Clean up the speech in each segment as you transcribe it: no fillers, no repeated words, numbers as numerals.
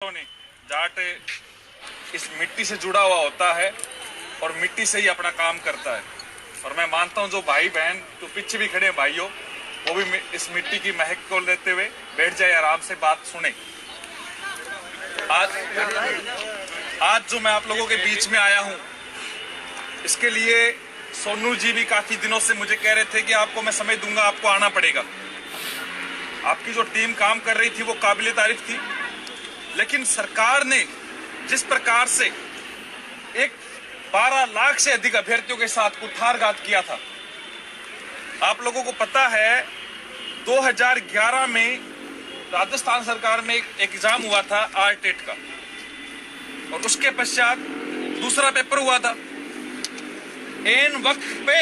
जाटों ने। जाट इस मिट्टी से जुड़ा हुआ होता है और मिट्टी से ही अपना काम करता है। और मैं मानता हूं जो भाई बहन तो पीछे भी खड़े हैं भाइयों, वो भी इस मिट्टी की महक को लेते हुए बैठ जाए, आराम से बात सुने। आज जो मैं आप लोगों के बीच में आया हूं, इसके लिए सोनू जी भी काफी दिनों से मुझे कह रहे थे कि आपको मैं समय दूंगा, आपको आना पड़ेगा। आपकी जो टीम काम कर रही थी वो काबिले तारीफ थी, लेकिन सरकार ने जिस प्रकार से एक 12 लाख से अधिक अभ्यर्थियों के साथ कुठारघात किया था, आप लोगों को पता है 2011 में राजस्थान सरकार में एक एग्जाम हुआ था आरटेट का, और उसके पश्चात दूसरा पेपर हुआ था। एन वक्त पे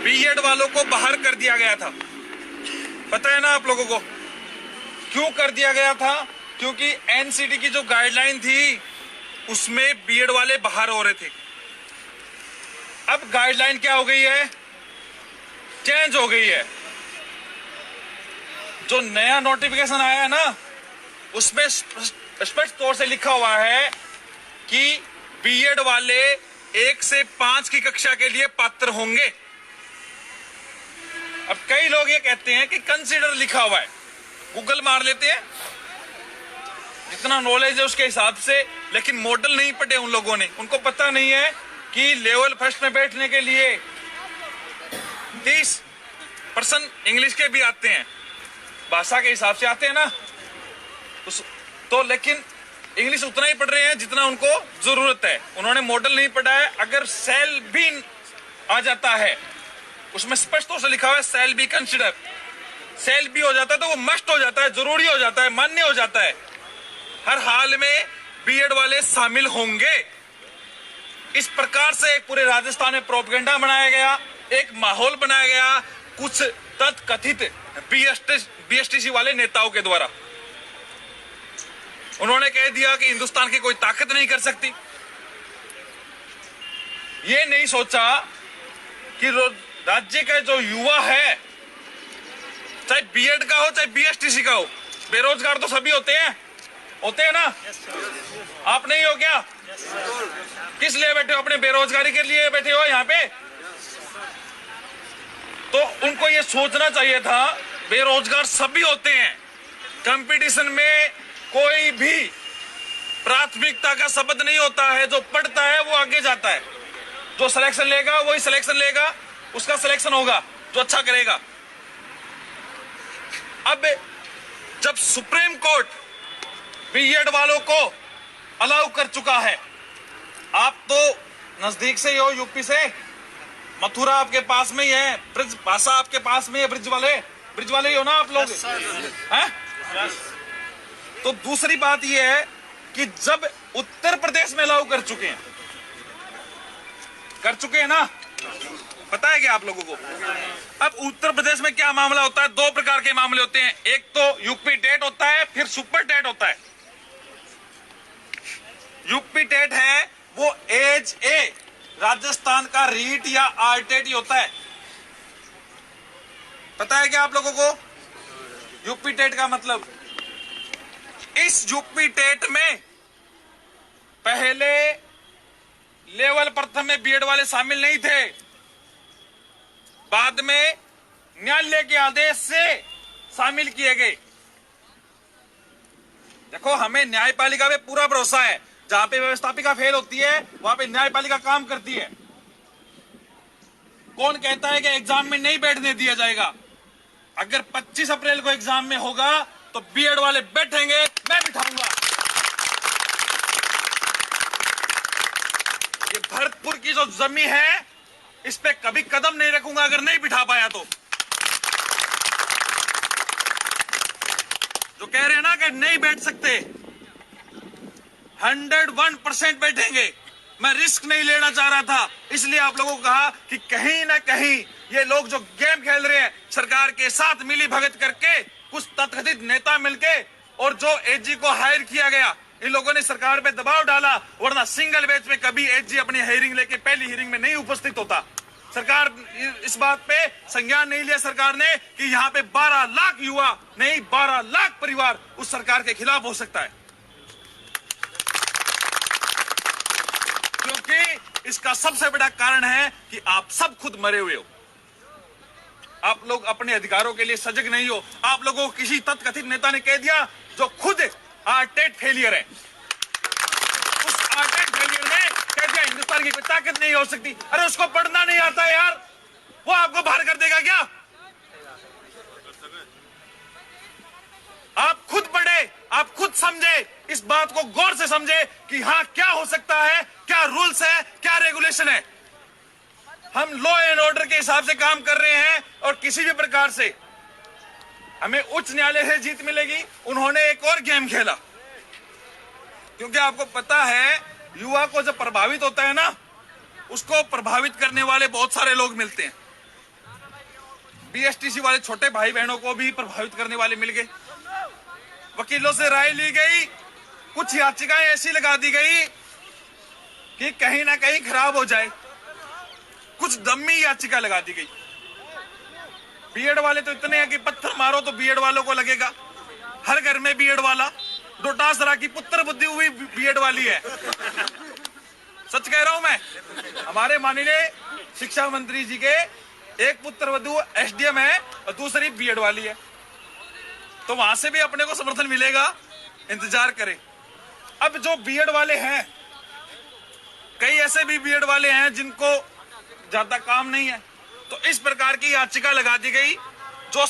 बीएड वालों को बाहर कर दिया गया था। पता है ना आप लोगों को क्यों कर दिया गया था? क्योंकि एनसीटी की जो गाइडलाइन थी उसमें बीएड वाले बाहर हो रहे थे। अब गाइडलाइन क्या हो गई है? चेंज हो गई है। जो नया नोटिफिकेशन आया है ना, उसमें स्पष्ट तौर से लिखा हुआ है कि बीएड वाले 1 से 5 की कक्षा के लिए पात्र होंगे। अब कई लोग ये कहते हैं कि कंसीडर लिखा हुआ है, गूगल मार लेते हैं, जितना नॉलेज है उसके हिसाब से, लेकिन मॉडल नहीं पढ़े उन लोगों ने। उनको पता नहीं है कि लेवल फर्स्ट में बैठने के लिए 30% इंग्लिश के भी आते हैं, भाषा के हिसाब से आते हैं ना, तो लेकिन इंग्लिश उतना ही पढ़ रहे हैं जितना उनको जरूरत है। उन्होंने मॉडल नहीं पढ़ा है। अगर सेल भी आ जाता है, उसमें स्पष्ट तौर से लिखा हुआ है sale be consider, sale be हो जाता है तो वो मस्ट हो जाता है, जरूरी हो जाता है, मान्य हो जाता है। हर हाल में बीएड वाले शामिल होंगे। इस प्रकार से एक पूरे राजस्थान में प्रोपेगेंडा बनाया गया, एक माहौल बनाया गया कुछ तथकथित बीएसटीसी वाले नेताओं के द्वारा। उन्होंने कह दिया कि हिंदुस्तान की कोई ताकत नहीं कर सकती। ये नहीं सोचा कि राज्य का जो युवा है, चाहे बीएड का हो चाहे बीएसटीसी का हो, बेरोजगार तो सभी होते हैं ना? आप नहीं हो क्या? किस लिए बैठे हो? अपने बेरोजगारी के लिए बैठे हो यहाँ पे? तो उनको ये सोचना चाहिए था, बेरोजगार सभी होते हैं। कंपटीशन में कोई भी प्राथमिकता का शब्द नहीं होता है। जो पढ़ता है वो आगे जाता है, जो सिलेक्शन लेगा वही सिलेक्शन लेगा, उसका सिलेक्शन होगा जो अच्छा करेगा। अब जब सुप्रीम कोर्ट बीएड वालों को अलाउ कर चुका है, आप तो नजदीक से ही हो, यूपी से, मथुरा आपके पास में ही है, ब्रिज भाषा आपके पास में है, ब्रिज वाले ही हो ना आप लोग? हैं? तो दूसरी बात यह है कि जब उत्तर प्रदेश में अलाउ कर चुके हैं ना, पता है क्या आप लोगों को? अब उत्तर प्रदेश में क्या मामला होता है? 2 प्रकार के मामले होते हैं। एक तो यूपी टेट होता है, फिर सुपर टेट होता है। यूपी टेट है वो एज ए राजस्थान का रीट या आरटेट ही होता है। पता है क्या आप लोगों को यूपी टेट का मतलब? इस यूपी टेट में पहले लेवल प्रथम में बीएड वाले शामिल नहीं थे, बाद में न्यायालय के आदेश से शामिल किए गए। देखो, हमें न्यायपालिका पे पूरा भरोसा है। जहां पे व्यवस्थापिका फेल होती है वहां पे न्यायपालिका काम करती है। कौन कहता है कि एग्जाम में नहीं बैठने दिया जाएगा? अगर 25 अप्रैल को एग्जाम में होगा तो बीएड वाले बैठेंगे, मैं बिठाऊंगा। ये भरतपुर की जो जमीन है, इस पे कभी कदम नहीं रखूंगा अगर नहीं बिठा पाया तो। जो कह रहे हैं ना कि नहीं बैठ सकते, 101% बैठेंगे। मैं रिस्क नहीं लेना चाह रहा था, इसलिए आप लोगों को कहा कि कहीं ना कहीं ये लोग जो गेम खेल रहे हैं, सरकार के साथ मिली भगत करके, कुछ तथाकथित नेता मिलके, और जो एजी को हायर किया गया, इन लोगों ने सरकार पे दबाव डाला, वरना सिंगल बेंच में कभी एजी अपनी हेयरिंग लेके पहली हेयरिंग में नहीं उपस्थित होता। सरकार इस बात पे संज्ञान नहीं लिया सरकार ने कि यहाँ पे 12 लाख युवा नहीं 12 लाख परिवार उस सरकार के खिलाफ हो सकता है। इसका सबसे बड़ा कारण है कि आप सब खुद मरे हुए हो। आप लोग अपने अधिकारों के लिए सजग नहीं हो। आप लोगों को किसी तथाकथित नेता ने कह दिया जो खुद आर्टेड फेलियर है, उस आर्टेड फेलियर ने कह दिया हिंदुस्तान की कोई ताकत नहीं हो सकती। अरे उसको पढ़ना नहीं आता यार, वो आपको बाहर कर देगा क्या? आप खुद पढ़े, आप खुद समझे, इस बात को गौर से समझे कि हाँ क्या हो सकता है, क्या रूल्स है, क्या रेगुलेशन है। हम लॉ एंड ऑर्डर के हिसाब से काम कर रहे हैं और किसी भी प्रकार से हमें उच्च न्यायालय से जीत मिलेगी। उन्होंने एक और गेम खेला, क्योंकि आपको पता है युवा को जब प्रभावित होता है ना, उसको प्रभावित करने वाले बहुत सारे लोग मिलते हैं। बीएसटीसी वाले छोटे भाई बहनों को भी प्रभावित करने वाले मिल गए। वकीलों से राय ली गई, कुछ याचिकाएं ऐसी लगा दी गई कि कहीं ना कहीं खराब हो जाए, कुछ दम्मी याचिका लगा दी गई। बीएड वाले तो इतने हैं कि पत्थर मारो तो बीएड वालों को लगेगा, हर घर में बीएड वाला। डोटासरा की पुत्र बुद्धि हुई बीएड वाली है, सच कह रहा हूं मैं। हमारे माननीय शिक्षा मंत्री जी के एक पुत्र वधु एसडीएम है और दूसरी बीएड वाली है, तो वहां से भी अपने को समर्थन मिलेगा, इंतजार करें। अब जो बीएड वाले हैं, कई ऐसे भी बीएड वाले हैं जिनको ज्यादा काम नहीं है, तो इस प्रकार की याचिका लगा दी गई जो